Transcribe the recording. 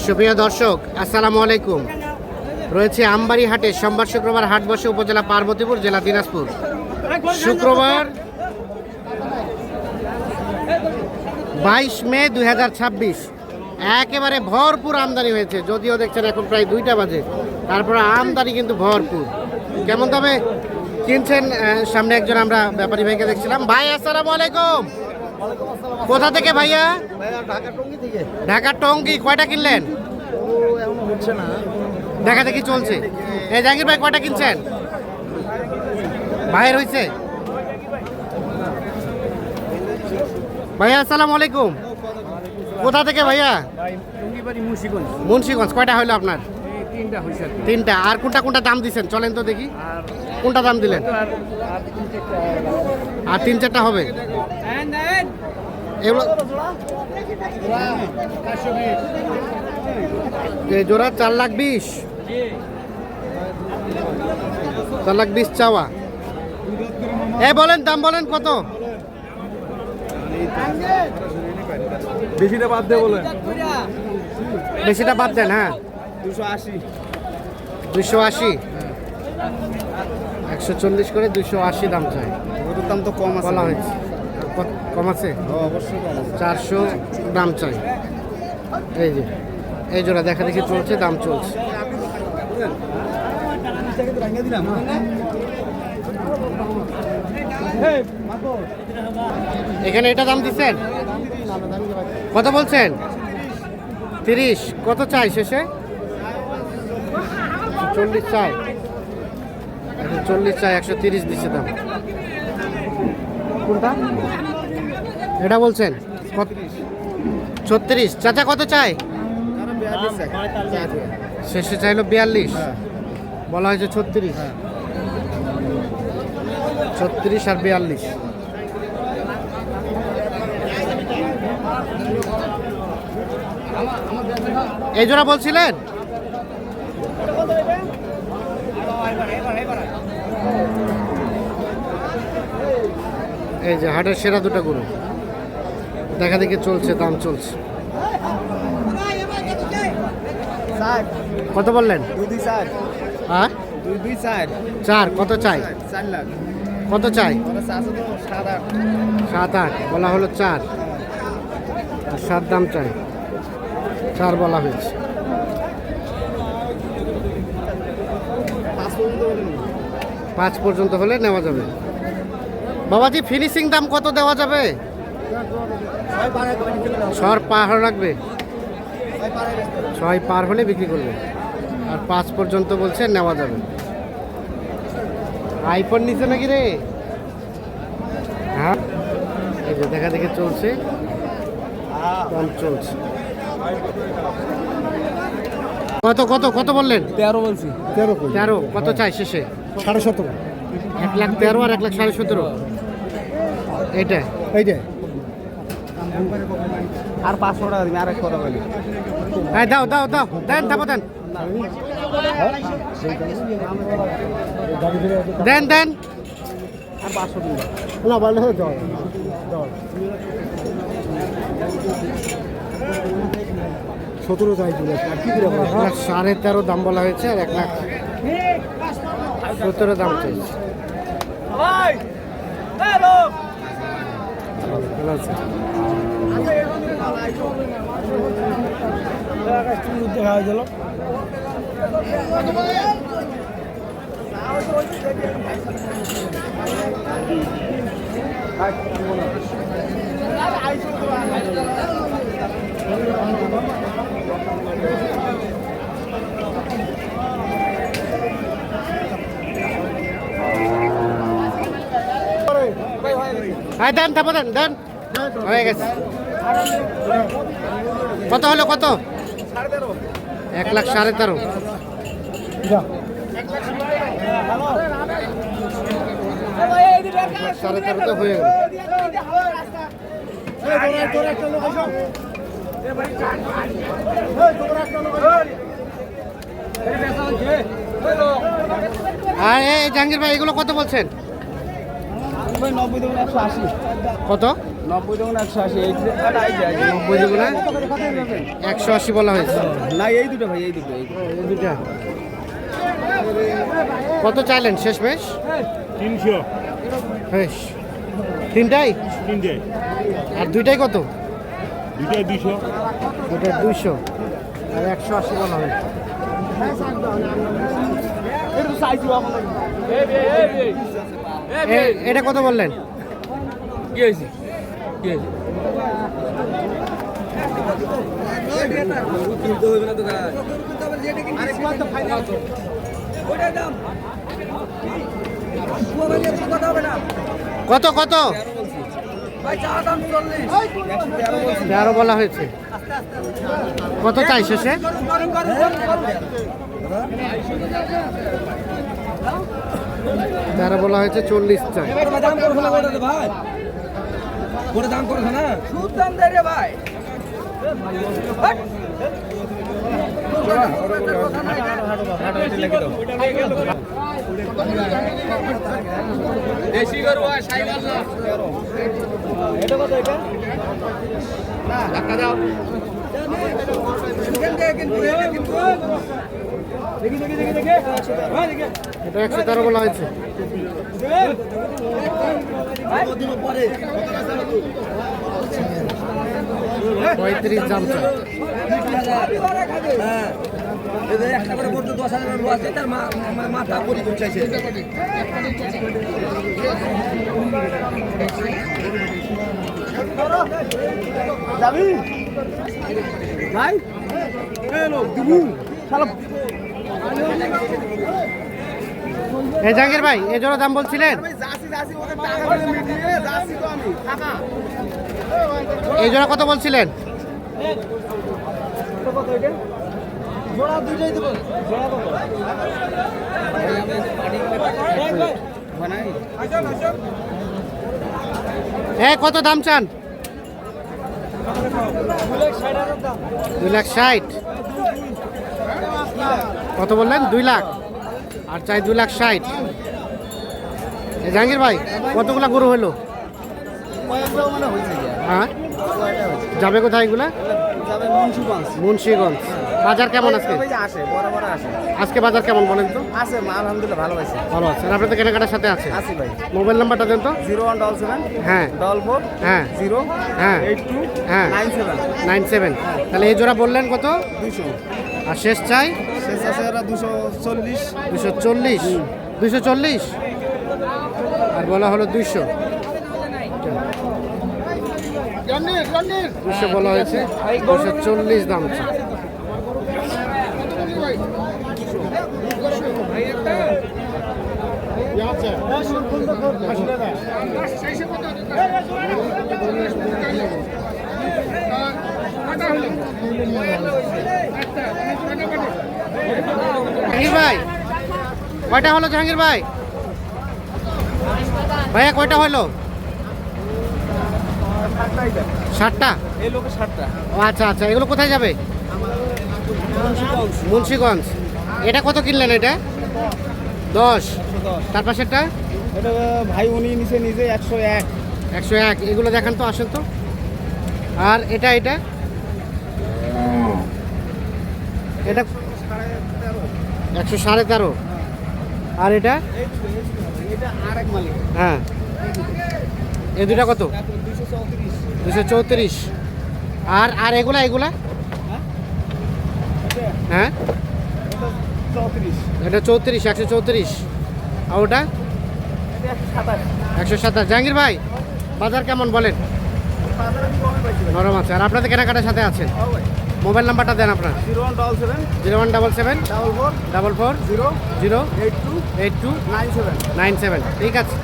সুপ্রিয় দর্শক, আসসালামু আলাইকুম। রয়েছে আমবাড়ি হাটে। সোমবার শুক্রবার হাট বসে উপজেলা পার্বতীপুর, জেলা দিনাজপুর। শুক্রবার 22 মে 2026। একেবারে ভরপুর আমদানি হয়েছে, যদিও দেখছেন এখন প্রায় 2টা বাজে, তারপরে আমদানি কিন্তু ভরপুর। কেমন দামে কিনছেন সামনে একজন আমরা ব্যাপারী ভাইকে দেখছিলাম। ভাই আসসালামু আলাইকুম। কোথা থেকে ভাইয়া? ঢাকা টঙ্গী। কয়টা কিনলেন? দেখা দেখি চলছে। এই জাহাঙ্গীর ভাই কয়টা কিনছেন? ভাইয়ের হয়েছে? ভাইয়া আসসালামু আলাইকুম। কোথা থেকে ভাইয়া? মুন্সিগঞ্জ। কয়টা হলো আপনার? তিনটা। আর কোনটা কোনটা দাম দিচ্ছেন চলেন তো দেখি। কোনটা দাম দিলেন? আর 3-4টা হবে এগুলো। জোড়া 4,20,000। 4,20,000 চাওয়া। বলেন দাম বলেন কত? বেশিটা বাদ দিয়ে বলেন। বেশিটা বাদ দেন। হ্যাঁ, 280। 140 করে 280 দাম চাই। ওটার দাম তো কম আছে। বলা হয়েছে কম আছে, অবশ্যই কম আছে। 400 দাম চাই। এই যে এই জোড়া দেখা দেখি চলছে, দাম চলছে। এখানে এটা দাম দিচ্ছেন কত বলছেন? 30। কত চাই শেষে? 40 চাই। 140 চাই, 130 দিচ্ছে দাম। কোনটা এটা বলছেন? 36। চাচা কত চাই? শেষে চাইলো 42, বলা হয়েছে 36। 36 আর 42। এই জোড়া বলছিলেন? এই যে হাটের সেরা দুটো গরু দেখা দেখি চলছে, দাম চলছে। কত বললেন? হ্যাঁ, 4। কত চাই? কত চাই? 7-8 বলা হলো। 4 আর 7 দাম চাই। 4 বলা হয়েছে। 5 পর্যন্ত হলে নেওয়া যাবে। বাবাজি ফিনিশিং দাম কত দেওয়া যাবে? 6 পার রাখবে। 6 পার হলে বিক্রি করবে। আর 5 পর্যন্ত বলছে নেওয়া যাবে। আইফোন নিচে নাকি রে? হ্যাঁ, এই যে দেখা দেখে চলছে, দাম চলছে। কত কত কত বললেন? 13 বলছি। 13। কত চাই শেষে? 17.5। 1,13,000 আর 1,17,500। এইটা আর 500 টাকা দিবি। আর এক কথা বলি। হ্যাঁ, দাও দাও দাও, দেন থাপো দেন। দেন দেন। আর 500 দিবি না বলে দাও। 17 চাই দিলে আর কি করে? 13.5 দাম বলা হয়েছে আর 1,17,000 দাম চাইছে। ভালো আছে। দেখা গেল হ্যাঁ, দেন থাপো দেন দেন। হয়ে গেছে। কত হলো? কত? 1,13,500। 1,13,500 তো হয়ে গেল। আর এই জাহাঙ্গীর ভাই এগুলো কত বলছেন? 90 দেবেন 180। কত? 90 তখন 180 এই যে 90 দেবো না, 180 বলা হয়েছে। না এই দুটো ভাই এই দুটো এই দুটা কত চাইলেন শেষ মেশ? 300 বেশ, তিনটাই? আর দুইটাই কত? দুইটাই 200 দুইটা 200 আর 180 বলা হয়েছে। এটা কত বললেন? কি হয়েছে কি হয়েছে কত কত? 13 বলা হয়েছে। কত চাই শেষে? 13 বলা হয়েছে, 40 চাই। দেশি গরু আর সাইবাল না এটা কত এটা না টাকা দাও এটা 113 বলা হয়েছে। 35 দাম চাই। একটা করে বলতে 10,000 লোক আছে তার মাথা পরি চাইছে যাবি ভাই এলো দিবু শালা এই জাহাঙ্গীর ভাই এই জোড়া দাম বলছিলেন? এই জোড়া কত বলছিলেন? কত দাম চান? 2,60,000। কত বললেন? 2 লাখ আর চাই 2,60,000। জাহাঙ্গীর ভাই কতগুলা গরু হলো? হ্যাঁ, যাবে কোথায় এগুলা? মুন্সিগঞ্জ। বাজার কেমন আজকে? আজকে বাজার কেমন বলেন তো? আছে আলহামদুলিল্লাহ ভালো আছে ভালো আছে। আর আপনাদের কেনাকাটার সাথে আছে? আছি ভাই মোবাইল নাম্বারটা দেন তো। 0177 হ্যাঁ 44 হ্যাঁ 0 হ্যাঁ 82 হ্যাঁ 97 97। তাহলে এই জোড়া বললেন কত? 200 আর শেষ চাই? শেষ আছে এরা 240 240। 240 আর বলা হলো 200। 200 বলা হয়েছে, 240 দাম। জাহাঙ্গীর ভাই কয়টা হলো? জাহাঙ্গীর ভাই ভাইয়া কয়টা হলো? 60টা। এই লোকে 60টা ও আচ্ছা আচ্ছা, এগুলো কোথায় যাবে? মুন্সিগঞ্জ। এটা কত কিনলেন? এটা 10। তার পাশেরটা? এটা ভাই উনি নিচে নিজে 101 101। এগুলো দেখান তো, আসেন তো। আর এটা এটা এটা 113.5। আর এটা? এটা আরেক মালিক হ্যাঁ, এই দুটা কত? 234। আর আর এগুলা এগুলা? হ্যাঁ, 34 এটা 34, 134। আর ওটা? 127। জাহাঙ্গীর ভাই বাজার কেমন বলেন? নরম আছে। আর আপনাদের কেনাকাটার সাথে আছেন? মোবাইল নাম্বারটা দেন আপনার। 0177 0177 44 44 0 0 82 82 97 97। ঠিক আছে।